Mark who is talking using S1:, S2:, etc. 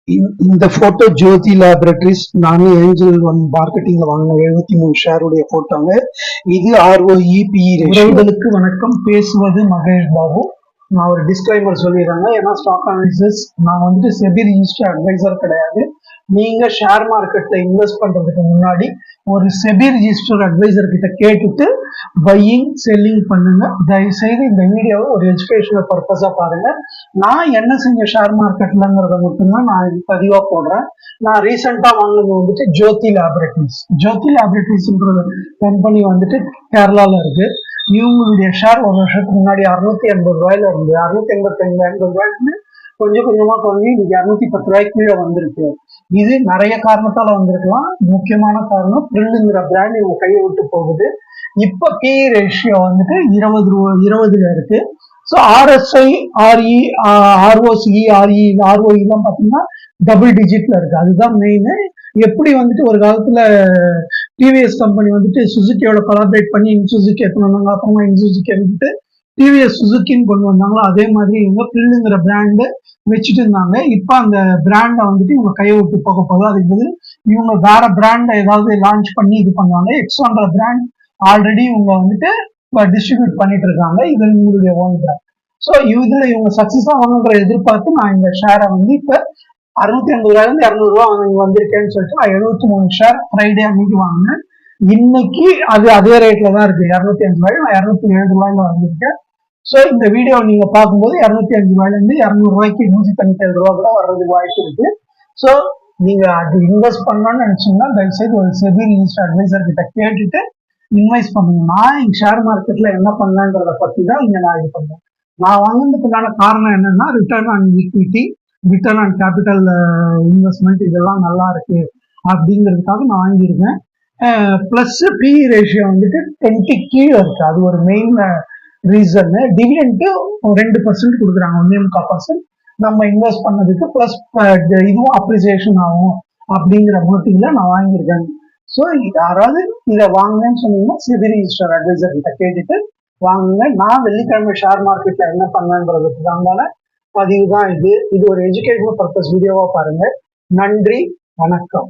S1: இந்த போட்டோ ஜோதி லேபரேட்டரிஸ் நானும் angel one மார்க்கெட்டிங்ல வாங்கின 73 ஷேருடைய போட்டோங்க. இது ROEPE
S2: உறவுகளுக்கு வணக்கம். பேசுவது மகேஷ் பாபு. நான் ஒரு டிஸ்கிளைமர் சொல்லிடுறேங்க. ஏன்னா ஸ்டாக் அனாலிசிஸ் நான் வந்துட்டு செபி ரிஜிஸ்டர் அட்வைசர் கிடையாது. நீங்க ஷேர் மார்க்கெட்ல இன்வெஸ்ட் பண்றதுக்கு முன்னாடி ஒரு செபி ரிஜிஸ்டர் அட்வைசர் கிட்ட கேட்டுட்டு பையிங் செல்லிங் பண்ணுங்க. தயவுசெய்து இந்த வீடியோவை ஒரு எஜுகேஷனல் பர்பஸா பாருங்க. நான் என்ன செஞ்ச ஷேர் மார்க்கெட்லங்கிறத மட்டும்தான் நான் பதிவா போடுறேன். நான் ரீசெண்டா வாங்கினது வந்துட்டு ஜோதி லேபரேட்டரிஸ்ன்ற கம்பெனி வந்துட்டு கேரளால இருக்கு. இவங்களுடைய ஷேர் ஒரு வருஷத்துக்கு முன்னாடி 680 ரூபாயில இருந்து 685 ரூபாய்க்கு கொஞ்சம் கொஞ்சமா குறைஞ்சி இன்னைக்கு 210 ரூபாய்க்கு கீழே வந்திருக்கு. இது நிறைய காரணத்தால வந்திருக்கலாம். முக்கியமான காரணம் ப்ரில்லுங்கிற பிராண்ட் இவங்க கையை விட்டு போகுது. இப்ப பி ரேஷியோ வந்துட்டு 20ல இருக்கு. So RSI, RE, ROCE, RE, ROE எல்லாம் பாத்தீங்கன்னா டபுள் டிஜிட்ல இருக்கு. அதுதான் மெயின். எப்படி வந்துட்டு ஒரு காலத்துல டிவிஎஸ் கம்பெனி வந்துட்டு சுசுக்கியோட கொலாபரேட் பண்ணி சுசுக்கி எடுத்துனாங்க, அப்புறமா சுசுக்கி வந்துட்டு டிவிஎஸ் சுசுக்கின்னு கொண்டு வந்தாங்களோ அதே மாதிரி இவங்க ப்ரில்லுங்கிற பிராண்டு வச்சுட்டு இருந்தாங்க. இப்ப அந்த பிராண்டை வந்துட்டு இவங்க கையை விட்டு போக போகுது. அதுக்கு பதில் இவங்க வேற பிராண்டை ஏதாவது லான்ச் பண்ணி இது பண்ணுவாங்க. எக்ஸ்ட்ராங்கிற பிராண்ட் ஆல்ரெடி இவங்க வந்துட்டு டிஸ்ட்ரிபியூட் பண்ணிட்டு இருக்காங்க. இது இவங்களுடைய ஓன் பிராண்ட். ஸோ இதுல இவங்க சக்சஸ் ஆகணுன்ற எதிர்பார்த்து நான் இந்த ஷேரை வந்து இப்ப 680 ரூபாயிலிருந்து 200 ரூபா வந்திருக்கேன்னு சொல்லிட்டு நான் 73 ஷேர் ஃப்ரைடே அன்னைக்கு வாங்கினேன். இன்னைக்கு அது அதே ரேட்ல தான் இருக்கு. 205 ரூபாய். நான் 207 ரூபாயில வாங்கியிருக்கேன். ஸோ இந்த வீடியோ நீங்க பார்க்கும்போது 205 ரூபாயில இருந்து 200 ரூபாய்க்கு 197 ரூபா கூட வர்றதுக்கு வாய்ப்பு இருக்கு. ஸோ நீங்க அது இன்வெஸ்ட் பண்ணணும்னு நினைச்சீங்கன்னா தயவுசெய்து ஒரு செபி ரிஜிஸ்டர் அட்வைசர் கிட்ட கேட்டுட்டு இன்வெஸ்ட் பண்ணுங்க. நான் இங்க ஷேர் மார்க்கெட்ல என்ன பண்ணலான்றத பத்தி தான் இங்க நான் இது பண்றேன். நான் வாங்கினதுக்குண்டான காரணம் என்னன்னா return on equity, return on capital investment இதெல்லாம் நல்லா இருக்கு அப்படிங்கிறதுக்காக நான் வாங்கியிருக்கேன். பிளஸ் பி ரேஷியோ வந்துட்டு 20 கீழே இருக்கு. அது ஒரு மெயின் ரீசன். டிவிடெண்ட் 2% கொடுக்குறாங்க, 1.25%. நம்ம இன்வெஸ்ட் பண்ணதுக்கு பிளஸ் இதுவும் அப்ரிசியேஷன் ஆகும் அப்படிங்கிற மோட்டிவ்ல நான் வாங்கியிருக்கேன். ஸோ யாராவது இதை வாங்குன்னு சொன்னீங்கன்னா செபி ரிஜிஸ்டர் அட்வைசர் கிட்ட கேட்டுட்டு வாங்குங்க. நான் வெள்ளிக்கிழமை ஷேர் மார்க்கெட்ல என்ன பண்ணேன்றதுக்கு தாங்க பதிவு தான் இது. இது ஒரு எஜுகேஷனல் பர்பஸ் வீடியோவா பாருங்க. நன்றி, வணக்கம்.